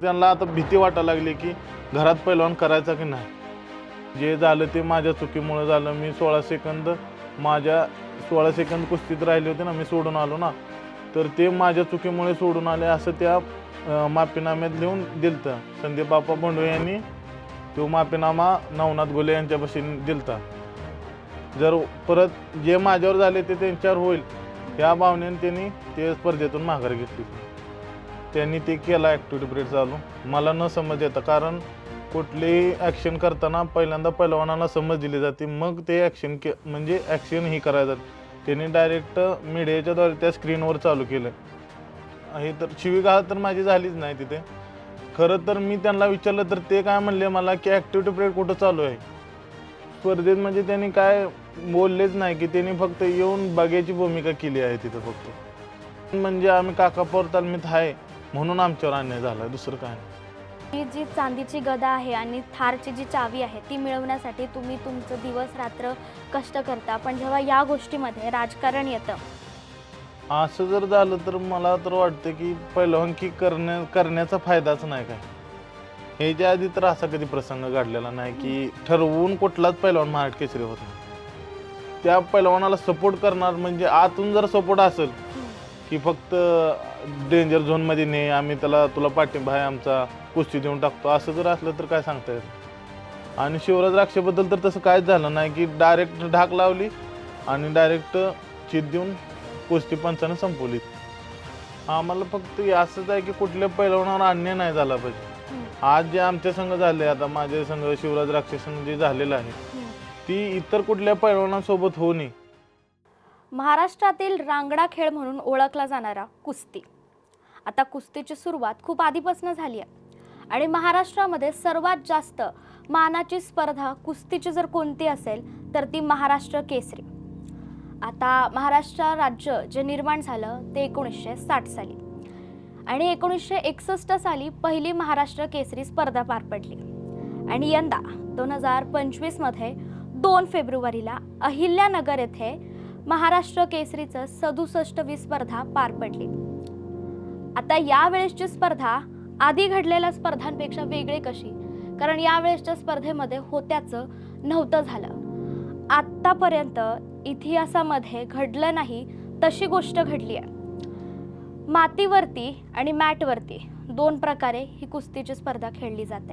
त्यांना आता भीती वाटायला लागली की घरात पैलवान करायचा की नाही. जे झालं ते माझ्या चुकीमुळे झालं. मी 16 सेकंद कुस्तीत राहिले होते ना, मी सोडून आलो ना, तर ते माझ्या चुकीमुळे सोडून आले असं त्या माफीनाम्यात लिहून दिलतं. संदीप बाप्पा बोंडवे यांनी तो माफीनामा नवनाथ घुले यांच्यापाशी दिलता. जर परत जे माझ्यावर झाले ते त्यांच्यावर होईल या भावनेने त्यांनी ते स्पर्धेतून माघार घेतली. त्यांनी ते केला ॲक्टिव्हिटी पिरियड चालू. मला न समज येतं, कारण कुठलीही ॲक्शन करताना पहिल्यांदा पैलवानांना समज दिली जाते, मग ते म्हणजे ॲक्शन ही करायचं. त्यांनी डायरेक्ट मीडियाच्याद्वारे त्या स्क्रीनवर चालू केलं. हे तर शिवीगाळ तर माझी झालीच नाही तिथे. खरं तर मी त्यांना विचारलं तर ते काय म्हणले मला की ॲक्टिव्हिटी पिरियड कुठं चालू आहे स्पर्धेत. म्हणजे त्यांनी काय बोललेच नाही की त्यांनी फक्त येऊन बघायची भूमिका केली आहे तिथं फक्त. म्हणजे आम्ही काकापोर तालमीत आहे म्हणून आमच्यावर अन्याय झाला, दुसरं काय नाही. ही जी चांदीची गदा आहे आणि थारची जी चावी आहे ती मिळवण्यासाठी तुम्ही तुमचं दिवस रात्र कष्ट करता, पण जेव्हा या गोष्टीमध्ये राजकारण येतं असं जर झालं तर मला तर वाटतं की पहिलवानकी करण्याचा फायदाच नाही काय. ह्याच्या आधी तर असा कधी प्रसंग घडलेला नाही की ठरवून कुठलाच पहिलवान महाराष्ट्र केसरी होत नाही. त्या पहिलवानाला सपोर्ट करणार म्हणजे आतून जर सपोर्ट असेल की फक्त डेंजर झोनमध्ये नाही, आम्ही तुला पाठिंबा आहे आमचा, कुस्ती देऊन टाकतो, असं जर असलं तर काय सांगता येत. आणि शिवराज राक्षेबद्दल तर तसं काहीच झालं नाही की डायरेक्ट ढाक लावली आणि डायरेक्ट चित देऊन कुस्ती पंचाने संपवली. आम्हाला फक्त असंच आहे की कुठल्या पैलवानावर अन्याय नाही झाला पाहिजे. आज जे आमच्या संघ झाले, आता माझ्या संघ शिवराज राक्षे संघ जे झालेलं आहे ती इतर कुठल्या पैलवानांसोबत होऊ नये. महाराष्ट्रातील रांगडा खेळ म्हणून ओळखला जाणारा कुस्ती, आता कुस्तीची सुरुवात खूप आधीपासून झाली आहे आणि महाराष्ट्रामध्ये सर्वात जास्त मानाची स्पर्धा कुस्तीची जर कोणती असेल तर ती महाराष्ट्र केसरी. आता महाराष्ट्र राज्य जे निर्माण झालं ते 1960 साली आणि 1961 साली पहिली महाराष्ट्र केसरी स्पर्धा पार पडली आणि यंदा 2025 मध्ये 2 फेब्रुवारीला अहिल्यानगर येथे महाराष्ट्र केसरीचं 67वी स्पर्धा पार पडली. आता यावेळेसची स्पर्धा आधी घडलेल्या स्पर्धांपेक्षा वेगळी कशी, कारण यावेळेसच्या स्पर्धेमध्ये होत्याचं नव्हतं झालं. आत्तापर्यंत इतिहासामध्ये घडलं नाही तशी गोष्ट घडली आहे. मातीवरती आणि मॅटवरती 2 प्रकारे ही कुस्तीची स्पर्धा खेळली जाते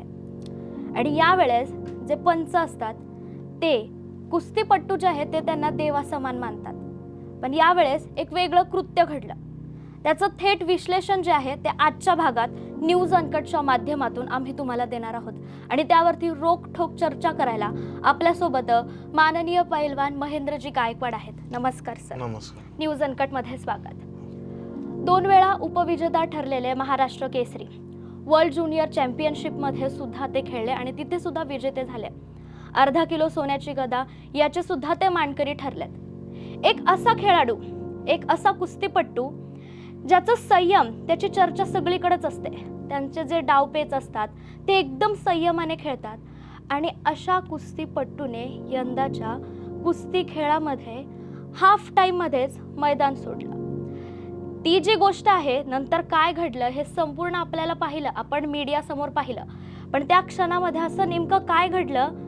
आणि यावेळेस जे पंच असतात ते कुस्तीपट्टू जे आहेत ते त्यांना देवासमान मानतात. पण यावेळेस एक वेगळं कृत्य घडलं, त्याचं थेट विश्लेषण जे आहे ते आजच्या भागात न्यूज अनकटच्या माध्यमातून आम्ही तुम्हाला देणार आहोत आणि त्यावरती रोखठोक चर्चा करायला आपल्यासोबत माननीय पैलवान महेंद्रजी गायकवाड आहेत. नमस्कार सर. नमस्कार. न्यूज अनकटमध्ये स्वागत. 2 वेळा उपविजेता ठरलेले महाराष्ट्र केसरी, वर्ल्ड ज्युनियर चॅम्पियनशिपमध्ये सुद्धा ते खेळले आणि तिथे सुद्धा विजेते झाले. अर्धा किलो सोन्याची गदा याचे सुद्धा ते मानकरी ठरलेत. एक असा खेळाडू, एक असा कुस्तीपट्टू ज्याचं संयम, त्याची चर्चा सगळीकडेच असते. त्यांचे जे डावपेच असतात ते एकदम संयमाने खेळतात आणि अशा कुस्तीपट्टूने यंदाच्या कुस्ती खेळामध्ये हाफ टाईममध्येच मैदान सोडलं. ती जी गोष्ट आहे नंतर काय घडलं हे संपूर्ण आपल्याला पाहिलं, आपण मीडियासमोर पाहिलं, पण त्या क्षणामध्ये असं नेमकं काय घडलं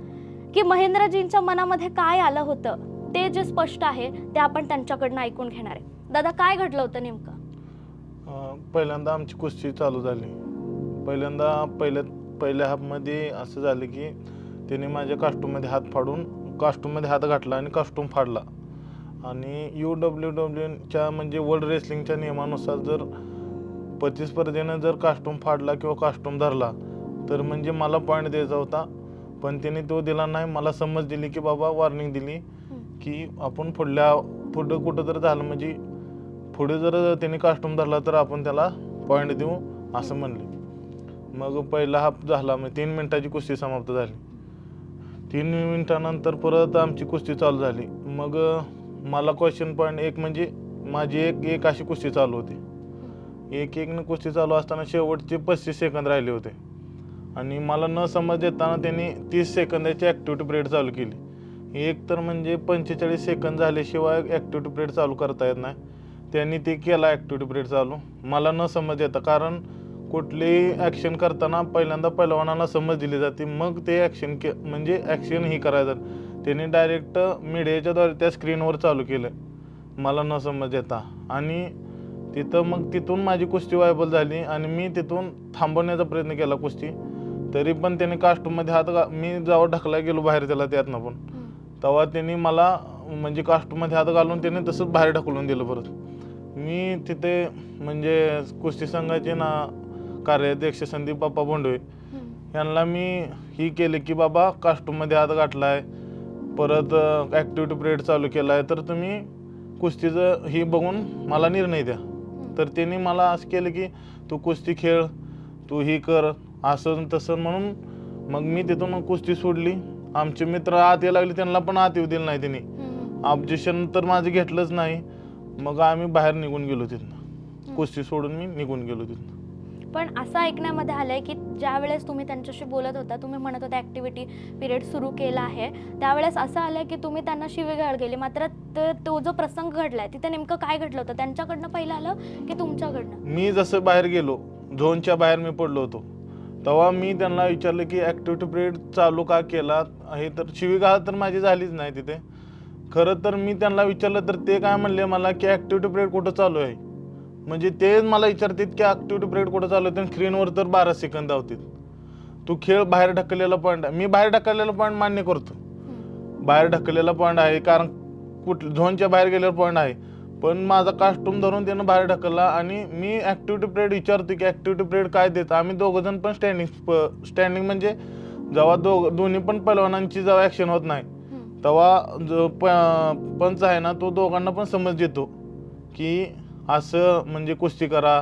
की महेंद्रजींच्या मनामध्ये काय आलं होतं ते जे स्पष्ट आहे ते आपण त्यांच्याकडनं ऐकून घेणार आहे. दादा, काय घडलं होतं नेमकं? पहिल्यांदा आमची कुस्ती चालू झाली. पहिल्या हाफमध्ये असं झालं की त्याने माझ्या कास्टूममध्ये हात घातला आणि कास्टूम फाडला आणि UWWच्या म्हणजे वर्ल्ड रेसलिंगच्या नियमानुसार जर प्रतिस्पर्धेनं जर कास्टूम फाडला किंवा कास्टूम धरला तर म्हणजे मला पॉईंट द्यायचा होता, पण त्याने तो दिला नाही. मला समज दिली की बाबा, वॉर्निंग दिली की आपण पुढं कुठं जर झालं म्हणजे पुढे जर त्याने कास्टूम धरला तर आपण त्याला पॉईंट देऊ असं म्हणले. मग पहिला हाफ झाला, मग 3 मिनिटाची कुस्ती समाप्त झाली. 3 मिनिटानंतर परत आमची कुस्ती चालू झाली. मग मला क्वेश्चन पॉईंट एक म्हणजे माझी एक अशी कुस्ती चालू होती. एक कुस्ती चालू असताना शेवटचे 35 सेकंद राहिले होते आणि मला न समज देताना त्यांनी 30 सेकंदाची ॲक्टिव्हिटी पिरियड चालू केली. एक तर म्हणजे 45 सेकंद झाल्याशिवाय ॲक्टिव्हिटी पिरियड चालू करता येत नाही. त्यांनी ते केला ॲक्टिव्हिटी पिरियड चालू. मला न समज येतं, कारण कुठलीही ॲक्शन करताना पहिल्यांदा पैलवानाला समज दिली जाते, मग ते म्हणजे ॲक्शन ही करायचं. त्यांनी डायरेक्ट मीडियाच्याद्वारे त्या स्क्रीनवर चालू केलं मला न समज येता, आणि तिथून माझी कुस्ती वायबल झाली आणि मी तिथून थांबवण्याचा प्रयत्न केला कुस्ती. तरी पण त्याने कास्टूममध्ये मी जेव्हा ढकला गेलो बाहेर त्याला त्यातनं पण, तेव्हा त्यांनी मला म्हणजे कास्टूममध्ये हात घालून त्याने तसंच बाहेर ढकलून दिलं. परत मी तिथे म्हणजे कुस्ती संघाचे कार्याध्यक्ष संदीप बाप्पा भोंडवे यांना मी ही केले की बाबा कास्टूममध्ये हात घातला आहे, परत ॲक्टिव्हिटी पिरियड चालू केला आहे, तर तुम्ही कुस्तीचं ही बघून मला निर्णय द्या. तर त्यांनी मला असं केलं की तू कुस्ती खेळ, तू ही कर, असं तसं म्हणून मग मी तिथून कुस्ती सोडली. आमचे मित्र आत यायला लागले, त्यांना पण आत येऊ दिलं नाही त्यांनी. ऑब्जेक्शन तर माझं घेतलंच नाही. मग आम्ही बाहेर निघून गेलो तिथनं, कुस्ती सोडून मी निघून गेलो तिथनं. पण असं ऐकण्यामध्ये आलंय की ज्या वेळेस तुम्ही त्यांच्याशी बोलत होता, तुम्ही म्हणत होता ॲक्टिव्हिटी पिरियड सुरू केला आहे, त्यावेळेस असं आलंय की तुम्ही त्यांना शिवीगाळ केली. मात्र तो जो प्रसंग घडलाय तिथे नेमकं काय घडलं होतं? त्यांच्याकडनं पहिलं आलं की तुमच्याकडनं? मी जसं बाहेर गेलो, झोनच्या बाहेर मी पडलो होतो, तेव्हा मी त्यांना विचारलं की ॲक्टिव्हिटी पिरियड चालू का केला आहे. तर शिवीगाळ तर माझी झालीच नाही तिथे. खरं तर मी त्यांना विचारलं तर ते काय म्हणले मला की ॲक्टिव्हिटी पिरियड कुठं चालू आहे. म्हणजे तेच मला विचारतात की ॲक्टिव्हिटी पिरियड कुठं चालू आहे, स्क्रीनवर तर 12 सेकंद धावतात. तू खेळ, बाहेर ढकललेला पॉईंट आहे. मी बाहेर ढकललेला पॉईंट मान्य करतो, बाहेर ढकललेला पॉईंट आहे, कारण झोनच्या बाहेर गेलेला पॉईंट आहे. पण माझा कास्ट्यूम धरून त्यानं बाहेर ढकलला आणि मी ॲक्टिव्हिटी पिरियड विचारतो की ॲक्टिव्हिटी पिरियड काय देतं. आम्ही दोघंजण पण स्टँडिंग म्हणजे जेव्हा दोन्ही पण पैलवानांची जेव्हा ॲक्शन होत नाही तेव्हा जो पंच आहे ना, तो दोघांना पण समज देतो की असं म्हणजे कुस्ती करा,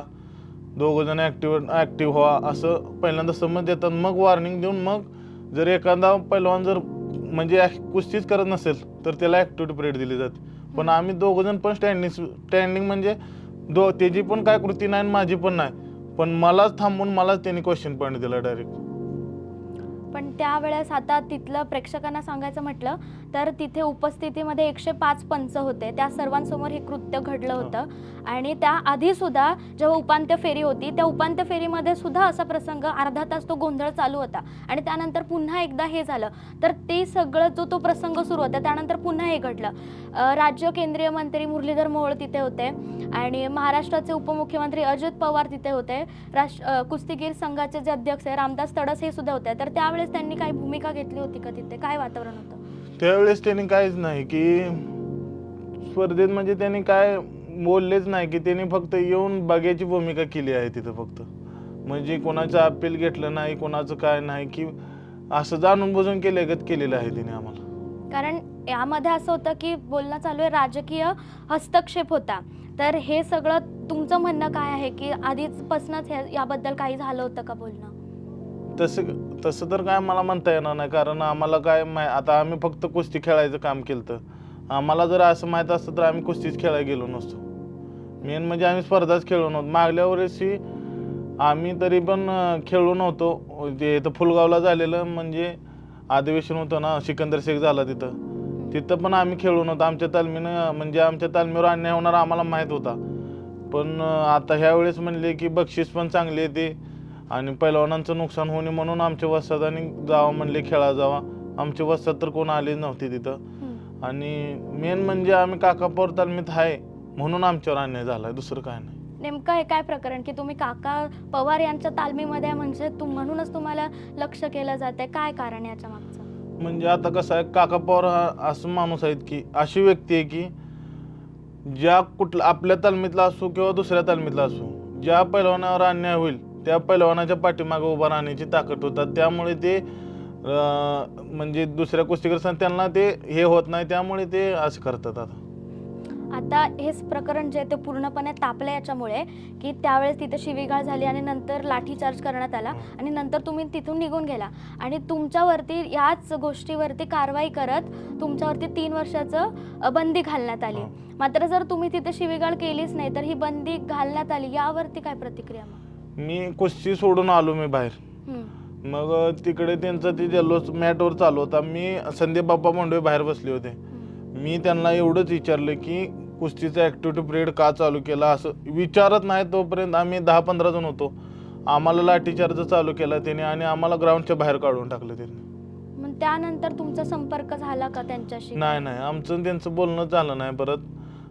दोघंजण ॲक्टिव्ह व्हा, असं पहिल्यांदा समज देतात. मग वॉर्निंग देऊन मग जर एखादा पैलवान जर म्हणजे कुस्तीच करत नसेल तर त्याला ॲक्टिव्हिटी पिरियड दिली जाते. पण आम्ही दोघंजण पण स्टँडिंग म्हणजे त्याची पण काय कृती नाही, माझी पण नाही, पण मलाच थांबून मलाच त्यांनी क्वेश्चन पॉईंट दिला डायरेक्ट. पण त्यावेळेस आता तिथलं प्रेक्षकांना सांगायचं म्हटलं तर तिथे उपस्थितीमध्ये 105 पंच होते. त्या सर्वांसमोर हे कृत्य घडलं होतं. आणि त्याआधी सुद्धा जेव्हा उपांत्य फेरी होती, त्या उपांत्य फेरीमध्ये सुद्धा असा प्रसंग अर्धा तास तो गोंधळ चालू होता आणि त्यानंतर पुन्हा एकदा हे झालं. तर ते सगळं तो प्रसंग सुरू होता, त्यानंतर पुन्हा हे घडलं. राज्य केंद्रीय मंत्री मुरलीधर मोहोळ तिथे होते आणि महाराष्ट्राचे उपमुख्यमंत्री अजित पवार तिथे होते. कुस्तीगीर संघाचे जे अध्यक्ष आहे रामदास तडस हे सुद्धा होते. तर त्यावेळेस त्यांनी काही भूमिका घेतली होती का? तिथे काय वातावरण होतं त्यावेळेस? त्यांनी काहीच नाही की स्पर्धेत म्हणजे त्यांनी काय बोललेच नाही की त्यांनी फक्त येऊन बघायची भूमिका केली आहे तिथं फक्त. म्हणजे कोणाचं अपील घेतलं नाही, कोणाचं काय नाही, की असं जाणून बुजून केलेलं आहे तिने आम्हाला. कारण यामध्ये असं होतं की बोलणं चालू आहे, राजकीय हस्तक्षेप होता. तर हे सगळं तुमचं म्हणणं काय आहे की आधीचपासूनच याबद्दल काही झालं होतं का बोलणं? तसं तर काय मला म्हणता येणार नाही, कारण आम्हाला काय आता आम्ही फक्त कुस्ती खेळायचं काम केलं. आम्हाला जर असं माहीत असतं तर आम्ही कुस्तीच खेळायला गेलो नसतो. मेन म्हणजे आम्ही स्पर्धाच खेळलो नव्हतो. मागल्या वर्षी आम्ही तरी पण खेळलो नव्हतो. जे इथं फुलगावला झालेलं म्हणजे अधिवेशन होतं ना, सिकंदर शेख झाला तिथं पण आम्ही खेळलो नव्हतो. आमच्या तालमीनं म्हणजे आमच्या तालमीवर अन्याय होणार आम्हाला माहीत होता. पण आता ह्यावेळेस म्हणले की बक्षीस पण चांगली येते आणि पैलवानांचं नुकसान होणे म्हणून आमच्या वस्तादांनी जावं म्हणले, खेळा जावा. आमच्या वस्तात तर कोण आले नव्हते तिथं. आणि मेन म्हणजे आम्ही काकापौर तालमीत आहे म्हणून आमच्यावर अन्याय झाला, दुसरं काय नाही. नेमकं हे काय प्रकरण की तुम्ही काका पवार यांच्या तालमीमध्ये म्हणजे म्हणूनच तुम्हाला लक्ष केलं जातंय? काय कारण याच्या मागचं? म्हणजे आता कसं आहे, काका पवार हा असं माणूस आहेत की अशी व्यक्ती आहे की ज्या आपल्या तालमीतला असो किंवा दुसऱ्या तालमीतला असो, ज्या पैलवानावर अन्याय होईल त्या पैलवानाच्या पाठीमागे उभा राहण्याची ताकद होतात. त्यामुळे ते म्हणजे दुसऱ्या कुस्तीगीर त्यांना ते हे होत नाही, त्यामुळे ते असं करतात. आता हेच प्रकरण जे ते पूर्णपणे तापलं याच्यामुळे की त्यावेळेस तिथे शिवीगाळ झाली आणि नंतर लाठीचार्ज करण्यात आला आणि नंतर तुम्ही तिथून निघून गेला आणि तुमच्यावरती याच गोष्टीवरती कारवाई करत तुमच्यावरती 3 वर्षाचं बंदी घालण्यात आली. मात्र जर तुम्ही तिथे शिवीगाळ केलीच नाही तर ही बंदी घालण्यात आली, यावरती काय प्रतिक्रिया? मी कुस्ती सोडून आलो मी बाहेर. मग तिकडे त्यांचा ते जल्लोष मॅटवर चालू होता. मी संदीप बाप्पा भोंडवे बाहेर बसले होते. मी त्यांना एवढंच विचारलं की कुस्तीचा ॲक्टिव्हिटी पिरियड का चालू केला, असं विचारत नाही तोपर्यंत आम्ही 10-15 जण होतो. आम्हाला लाठीचार्ज चालू केला त्याने आणि आम्हाला ग्राउंडच्या बाहेर काढून टाकलं त्यांनी. मग त्यानंतर तुमचा संपर्क झाला का त्यांच्याशी? नाही, आमचं आणि त्यांचं बोलणं झालं नाही परत.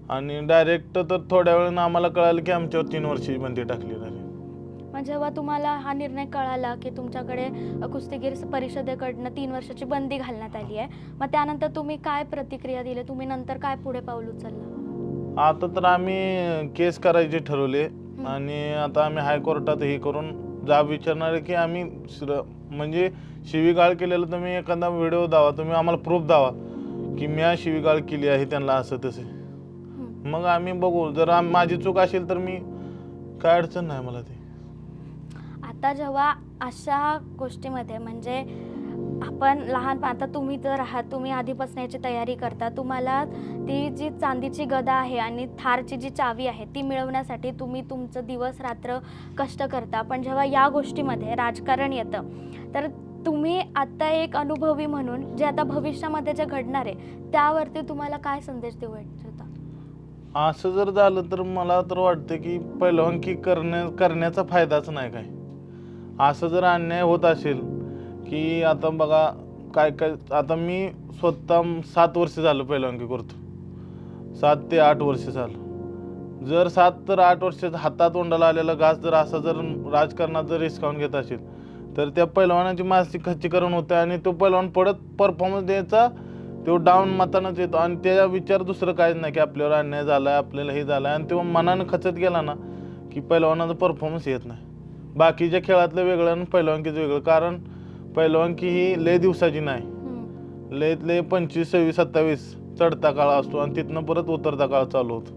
आणि डायरेक्ट तर थोड्या वेळानं आम्हाला कळालं की आमच्यावर 3 वर्षाची बंदी टाकली झाली. मग जेव्हा तुम्हाला हा निर्णय कळाला की तुमच्याकडे कुस्तीगीर परिषदेकडनं 3 वर्षाची बंदी घालण्यात आली आहे, मग त्यानंतर तुम्ही काय प्रतिक्रिया दिली? तुम्ही नंतर काय पुढे पाऊल उचललं? आता तर आम्ही केस करायचे ठरवले आणि आता आम्ही हायकोर्टात हे करून जाब विचारणार आहे की आम्ही म्हणजे शिवीगाळ केलेलं तुम्ही एखादा व्हिडिओ दावा, तुम्ही आम्हाला प्रूफ दावा की मी शिवीगाळ केली आहे त्यांना असं तसे. मग आम्ही बघू, जर माझी चूक असेल तर मी काय अडचण नाही मला ती. आता जेव्हा अशा गोष्टीमध्ये म्हणजे आपण लहान, आता तुम्ही तर आहात, तुम्ही आधीपासून याची तयारी करता, तुम्हाला ती जी चांदीची गदा आहे आणि थारची जी चावी आहे ती मिळवण्यासाठी तुम्ही तुमचं दिवस रात्र कष्ट करता. पण जेव्हा या गोष्टीमध्ये राजकारण येतं तर तुम्ही आता एक अनुभवी म्हणून जे आता भविष्यामध्ये जे घडणार आहे त्यावरती तुम्हाला काय संदेश देऊ इच्छिता? असं जर झालं तर मला तर वाटतं की पहिलवानकी करण्याचा फायदाच नाही काय. असं जर अन्याय होत असेल की आता बघा काय आता मी स्वतः 7 वर्ष झालं पहिलवानकी करतो, 7 ते 8 वर्ष झालं. जर 7 तर 8 वर्ष हातात तोंडाला आलेला घास जर असा जर राजकारणात जर हिसकावून घेत असेल तर त्या पहिलवानाची मानसिक खच्चीकरण होतं आणि तो पहिलवान परत परफॉर्मन्स द्यायचा तो डाऊन मतानंच येतो आणि त्याचा विचार दुसरं काहीच नाही की आपल्यावर अन्याय झाला आहे, आपल्याला हे झालं आहे. आणि तेव्हा मनानं खचत गेला ना की पहिलवानाचा परफॉर्मन्स येत नाही. बाकीच्या खेळातलं वेगळं आणि पहिलवानकीचं वेगळं. कारण पहिलवानकी ही लय दिवसाची नाही, लय 25, 26, 27 चढता काळ असतो आणि तिथनं परत उतरता काळ चालू होतो.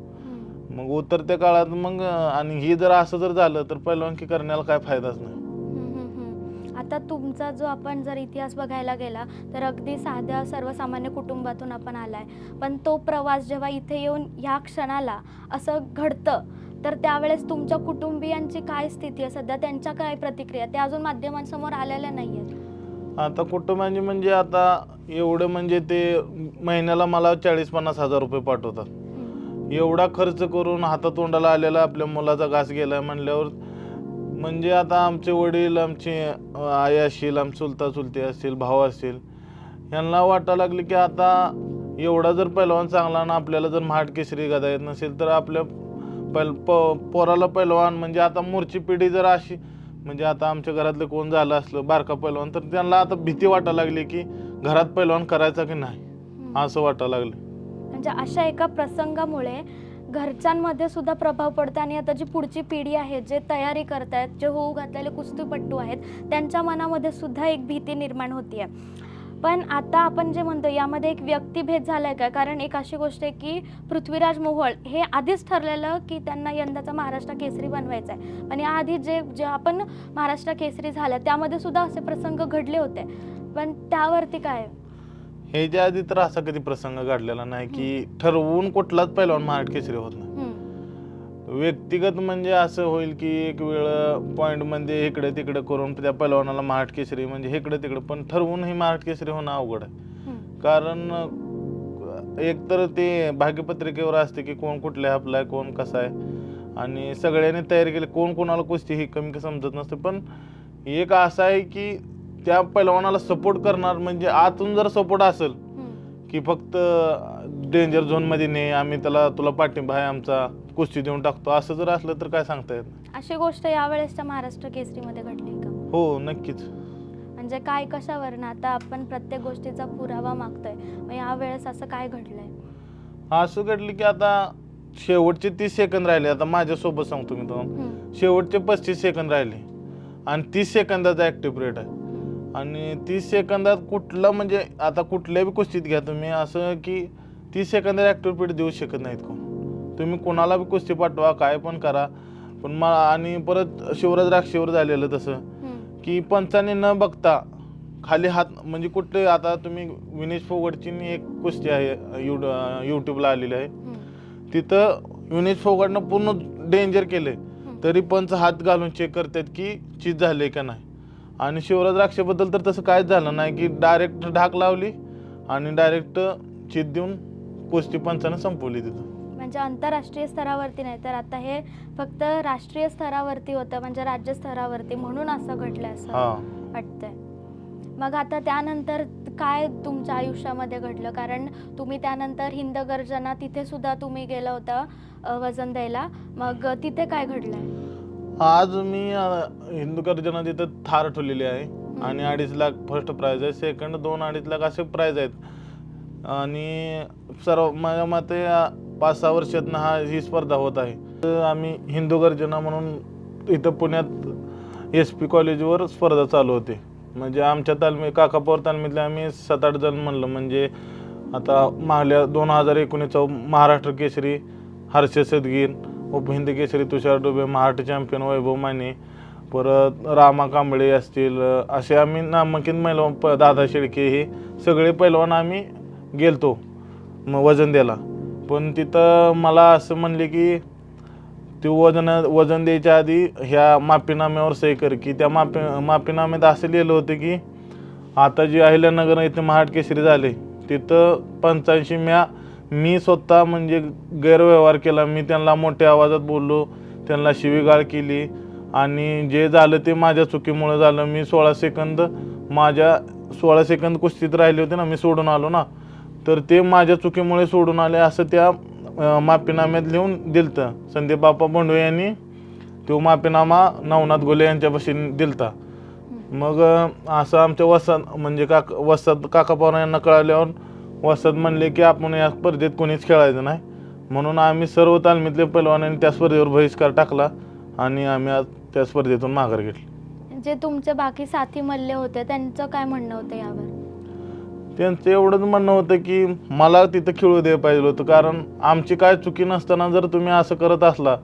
मग उतरत्या काळात मग आणि ही जर असं जर झालं तर पहिलवानकी करण्याला काय फायदाच नाही. आता तुमचा जो आपण जर इतिहास बघायला गेला तर अगदी साध्या सर्वसामान्य कुटुंबातून आपण आलाय, पण तो प्रवास जेव्हा इथे येऊन ह्या क्षणाला असं घडतं तर त्यावेळेस तुमच्या कुटुंबियांची काय स्थिती आहे सध्या, त्यांच्या काय प्रतिक्रिया, त्या अजून माध्यमांसमोर आलेल्या नाही आहेत? आता कुटुंबांची म्हणजे आता एवढं म्हणजे ते महिन्याला मला 40-50 हजार रुपये पाठवतात. एवढा खर्च करून हातातोंडाला आलेला आपल्या मुलाचा घास गेला म्हणल्यावर म्हणजे आता आमचे वडील, आमची आई असेल, आमचे चुलता चुलती असतील, भाऊ असतील, यांना वाटायला लागले की आता एवढा जर पहिलवान चांगला ना आपल्याला जर महाड केसरी गदा येत नसेल तर आपल्या पोराला पहिलवान म्हणजे आता मूळची पिढी जर अशी म्हणजे आता आमच्या घरातलं कोण झालं असलं बारका पहिलवान तर त्यांना आता भीती वाटायला लागली की घरात पहिलवान करायचा की नाही असं वाटायला लागलं. म्हणजे अशा एका प्रसंगामुळे घरच्यांमध्ये सुद्धा प्रभाव पडतो आणि आता जी पुढची पिढी आहे, जे तयारी करतायत, जे होऊ घातलेले कुस्तीपट्टू आहेत, त्यांच्या मनामध्ये सुद्धा एक भीती निर्माण होतीये. पण आता आपण जे म्हणतो यामध्ये एक व्यक्तिभेद झालाय का? कारण एक अशी गोष्ट आहे की पृथ्वीराज मोहोळ हे आधीच ठरलेलं की त्यांना यंदाचा महाराष्ट्र केसरी बनवायचा आहे, पण याआधी जे आपण महाराष्ट्र केसरी झालं त्यामध्ये सुद्धा असे प्रसंग घडले होते, पण त्यावरती काय? ह्याच्या आधी तर असा कधी प्रसंग घडलेला नाही की ठरवून कुठलाच पहिलवान महाराष्ट्र केसरी होत नाही. व्यक्तिगत म्हणजे असं होईल की एक वेळ पॉईंटमध्ये इकडे तिकडे करून त्या पहिलवानाला महाराष्ट्र केसरी म्हणजे इकडे तिकडे, पण ठरवून ही महाराष्ट्र केसरी होणं अवघड आहे. कारण एक तर ते भाग्यपत्रिकेवर असते की कोण कुठल्या आपला आहे, कोण कसा आहे आणि सगळ्यांनी तयारी केली, कोण कोणाला कुस्ती ही कमी समजत नसते. पण एक असं आहे की त्या पहिलवानाला सपोर्ट करणार म्हणजे आतून जर सपोर्ट असेल की फक्त डेंजर झोनमध्ये ने आम्ही तुला पाठिंबा आहे आमचा, कुस्ती देऊन टाकतो, असं जर असलं तर काय सांगता येत नाही. अशी गोष्ट यावेळेसच्या महाराष्ट्र केसरीमध्ये घडली का? हो नक्कीच. म्हणजे काय, कशावरनं? आता आपण प्रत्येक गोष्टीचा पुरावा मागतोय, मग यावेळेस असं काय घडलंय? असं घडलं की आता शेवटचे 30 सेकंद राहिले. आता माझ्यासोबत सांगतो मी तुम्हाला, शेवटचे 35 सेकंद राहिले आणि 30 सेकंदाचा ॲक्टिव्ह पिरियड आहे आणि 30 सेकंदात कुठलं म्हणजे आता कुठल्याही कुस्तीत घ्या तुम्ही असं की 30 सेकंदात ॲक्टिव्ह पिरियड देऊ शकत नाहीत कोण. तुम्ही कोणाला बी कुस्ती पाठवा, काय पण करा, पण मला आणि परत शिवराज राक्षीवर झालेलं तसं की पंचाने न बघता खाली हात म्हणजे कुठले आता तुम्ही विनेश फोगटची एक कुस्ती आहे यूट्यूबला आलेली आहे, तिथं विनेश फोगटनं पूर्ण डेंजर केले तरी पंच हात घालून चेक करतात की चीज झाले का नाही. आणि शिवराज राक्षेबद्दल तर तसं काहीच झालं नाही की डायरेक्ट ढाक लावली आणि डायरेक्ट चीज देऊन कुस्ती पंचानं संपवली तिथं. म्हणजे आंतरराष्ट्रीय स्तरावरती नाही तर आता हे फक्त राष्ट्रीय स्तरावरती होतं, म्हणजे राज्य स्तरावरती, म्हणून असं घडलं असं हा. वाटतंय. मग आता त्यानंतर काय तुमच्या आयुष्यामध्ये घडलं? कारण तुम्ही त्यानंतर हिंद गर्जना तिथे सुद्धा तुम्ही गेला होता वजन द्यायला, मग तिथे काय घडलंय? आज मी हिंदू गर्जना तिथं थार ठेवलेली आहे आणि 2.5 लाख फर्स्ट प्राइज आहे, सेकंड 2-2.5 लाख असे प्राइज आहेत. आणि सर्व माझ्या मते 5-6 वर्षातनं ही स्पर्धा होत आहे. तर आम्ही हिंदू गर्जना म्हणून इथं पुण्यात SP कॉलेजवर स्पर्धा चालू होते. म्हणजे आमच्या काकापोर तालमीतले आम्ही 7-8 जण म्हणलं, म्हणजे आता मागल्या 2019 महाराष्ट्र केसरी हर्ष सदगीर, उपहिंद केसरी तुषार डुबे, महाराष्ट्र चॅम्पियन वैभव माने, परत रामा कांबळे असतील, असे आम्ही नामांकित पैलवान दादा शेळके, हे सगळे पैलवान आम्ही गेलतो मग वजन द्यायला. पण तिथं मला असं म्हणले की ते वजन द्यायच्या आधी ह्या माफीनाम्यावर सही कर, की त्या माफीनाम्यात असं लिहिलं होतं की आता जे अहिल्यानगर इथे महाराष्ट्र केसरी झाले तिथं 85 मी स्वतः म्हणजे गैरव्यवहार केला. मी त्यांना मोठ्या आवाजात बोललो, त्यांना शिवीगाळ केली आणि जे झालं ते माझ्या चुकीमुळे झालं. मी 16 सेकंद कुस्तीत राहिले होते ना, मी सोडून आलो ना, तर ते माझ्या चुकीमुळे सोडून आले असं त्या माफीनाम्यात लिहून दिलतं. संदीप बाप्पा बोंडवे यांनी तो माफीनामा नवनाथ गोले यांच्यापाशी दिलता. मग असं आमच्या वस्ताद काका पवार यांना कळाल्यावर वस्ताद म्हणले की आपण या स्पर्धेत कोणीच खेळायचं नाही, म्हणून आम्ही सर्व तालमीतले पैलवानांनी त्या स्पर्धेवर बहिष्कार टाकला आणि आम्ही आज त्या स्पर्धेतून माघार घेतली. जे तुमचे बाकी साथी मल्ले होते त्यांचं काय म्हणणं होतं यावर? त्यांचं एवढंच म्हणणं होतं की मला तिथं खेळू द्यायला पाहिजे होतं, कारण आमची काय चुकी नसताना जर तुम्ही असं करत असला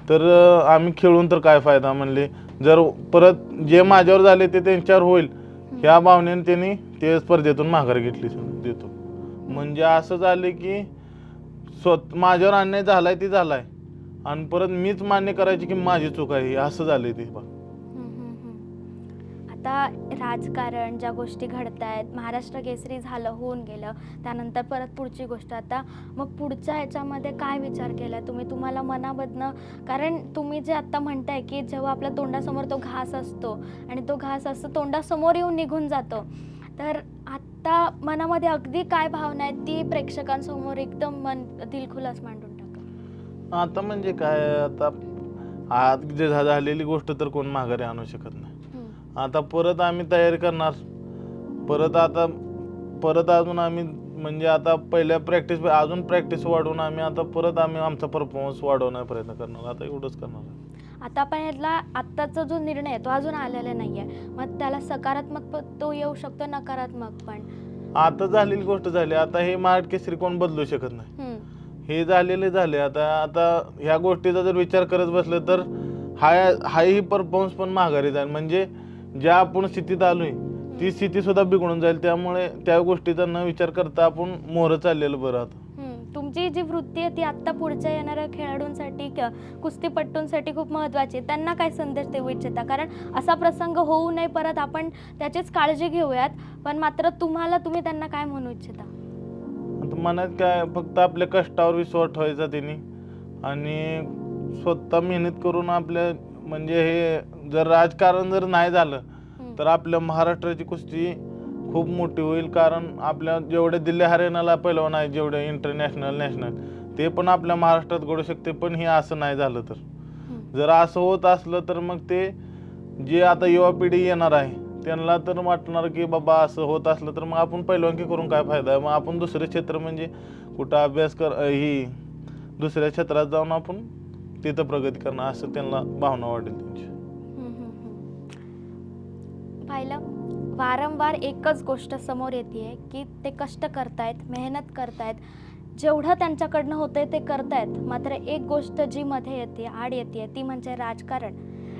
तर आम्ही खेळून तर काय फायदा. म्हणले जर परत जे माझ्यावर झाले ते त्यांच्यावर होईल ह्या भावनेने त्यांनी ते स्पर्धेतून माघार घेतली देतो. म्हणजे असं झालं की माझ्यावर अन्याय झालाय ती झालाय आणि परत मीच मान्य करायची की माझी चूक आहे, असं झालंय ते. आता राजकारण, ज्या गोष्टी घडत आहेत, महाराष्ट्र केसरी झालं, होऊन गेलं, त्यानंतर परत पुढची गोष्ट. आता मग पुढच्या ह्याच्यामध्ये काय विचार केला तुम्ही तुम्हाला मनामधनं? कारण तुम्ही जे आत्ता म्हणताय की जेव्हा आपल्या तोंडासमोर तो घास असतो आणि तो घास असं तोंडासमोर येऊन निघून जातो, तर आत्ता मनामध्ये अगदी काय भावना आहेत ती प्रेक्षकांसमोर एकदम मन दिलखुलास मांडून टाका. आता म्हणजे काय, आता आज जे झालेली गोष्ट तर कोण माघारी आणू शकत नाही. आता परत आम्ही तयारी करणार, परत अजून आम्ही म्हणजे आता पहिल्या अजून प्रॅक्टिस वाढवून आम्ही आमचा परफॉर्मन्स वाढवण्याचा प्रयत्न करणार. आता एवढंच करणार. आता पण यातला आत्ताचा जो निर्णय आहे तो अजून आलेला नाहीये, मग त्याला सकारात्मक तो येऊ शकतो, नकारात्मक पण. आता झालेली गोष्ट झाली, आता हे महाराष्ट्र केसरी कोण बदलू शकत नाही. हे झालेले झाले. आता ह्या गोष्टीचा जर विचार करत बसलं तर हाही परफॉर्मन्स पण माघारी जाईल. म्हणजे ज्या आपण स्थितीत आलोय ती स्थिती सुद्धा बिघडून जाईल. त्यामुळे त्या गोष्टीचा न विचार करता आपण मोहरं चाललेलं बरं. आता तुमची जी वृत्ती आहे ती आत्ता पुढच्या येणाऱ्या खेळाडूंसाठी, कुस्तीपट्टूंसाठी खूप महत्त्वाची. त्यांना काय संदेश देऊ इच्छिता? कारण असा प्रसंग होऊ नये परत, आपण त्याचीच काळजी घेऊयात, पण मात्र तुम्ही त्यांना काय म्हणू इच्छिता? आता मनात काय, फक्त आपल्या कष्टावर विश्वास ठेवायचा त्यांनी आणि स्वतः मेहनत करून आपल्या म्हणजे हे जर राजकारण जर नाही झालं तर आपल्या महाराष्ट्राची कुस्ती खूप मोठी होईल. कारण आपल्या जेवढे दिल्ली हरियाणाला पैलवान आहे, जेवढे इंटरनॅशनल नॅशनल, ते पण आपल्या महाराष्ट्रात घडू शकते. पण हे असं नाही झालं तर, जर असं होत असलं तर मग ते जे आता युवा पिढी येणार आहे त्यांना तर वाटणार की बाबा असं होत असलं तर मग आपण पैलवानकी करून काय फायदा आहे. मग आपण दुसरे क्षेत्र म्हणजे कुठं अभ्यास दुसऱ्या क्षेत्रात जाऊन आपण तिथं प्रगती करणार, असं त्यांना भावना वाटेल त्यांची. पाहिलं, वारंवार एकच गोष्ट समोर येते की ते कष्ट करतायत, मेहनत करतायत, जेवढं त्यांच्याकडनं होतंय ते करतायत. मात्र एक गोष्ट जी मध्ये येते, आड येते, ती म्हणजे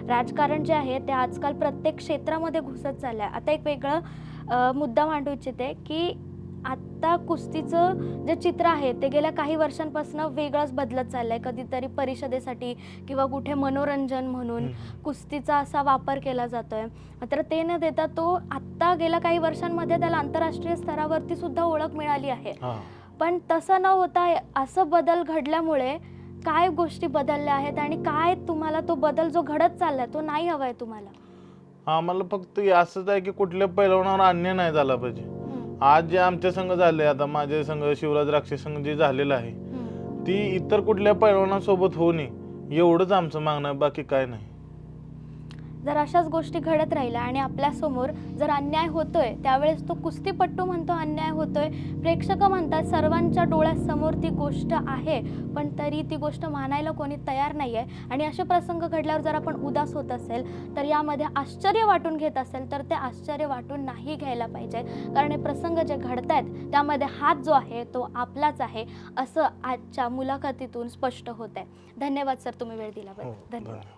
राजकारण जे आहे ते आजकाल प्रत्येक क्षेत्रामध्ये घुसत चाललं आहे. आता एक वेगळं मुद्दा मांडू इच्छिते की आत्ता कुस्तीचं जे चित्र आहे ते गेल्या काही वर्षांपासून वेगळंच बदलत चाललं आहे. कधीतरी परिषदेसाठी किंवा कुठे मनोरंजन म्हणून कुस्तीचा असा वापर केला जातोय. मात्र ते न देता तो आत्ता गेल्या काही वर्षांमध्ये त्याला आंतरराष्ट्रीय स्तरावरती सुद्धा ओळख मिळाली आहे. पण तसं न होता असं बदल घडल्यामुळे काय गोष्टी बदलल्या आहेत आणि काय तुम्हाला तो बदल जो घडत चाललाय तो नाही हवाय तुम्हाला? आम्हाला फक्त हे असंच आहे की कुठल्या पैलवानावर अन्याय नाही झाला पाहिजे. आज जे आमच्या संघ झाले, आता माझ्या संघ शिवराज राक्षस संघ जे झालेलं आहे ती इतर कुठल्या पैलवानासोबत होऊ नये एवढंच आमचं मागणं आहे, बाकी काय नाही. जर अशाच गोष्टी घडत राहिल्या आणि आपल्यासमोर जर अन्याय होतोय त्यावेळेस तो कुस्तीपट्टू म्हणतो अन्याय होतोय, प्रेक्षक म्हणतात सर्वांच्या डोळ्यासमोर ती गोष्ट आहे पण तरी ती गोष्ट मानायला कोणी तयार नाही आहे, आणि असे प्रसंग घडल्यावर जर आपण उदास होत असेल तर यामध्ये आश्चर्य वाटून घेत असेल तर ते आश्चर्य वाटून नाही घ्यायला पाहिजे, कारण हे प्रसंग जे घडत आहेत त्यामध्ये हात जो आहे तो आपलाच आहे असं आजच्या मुलाखतीतून स्पष्ट होत आहे. धन्यवाद सर, तुम्ही वेळ दिल्याबद्दल. धन्यवाद.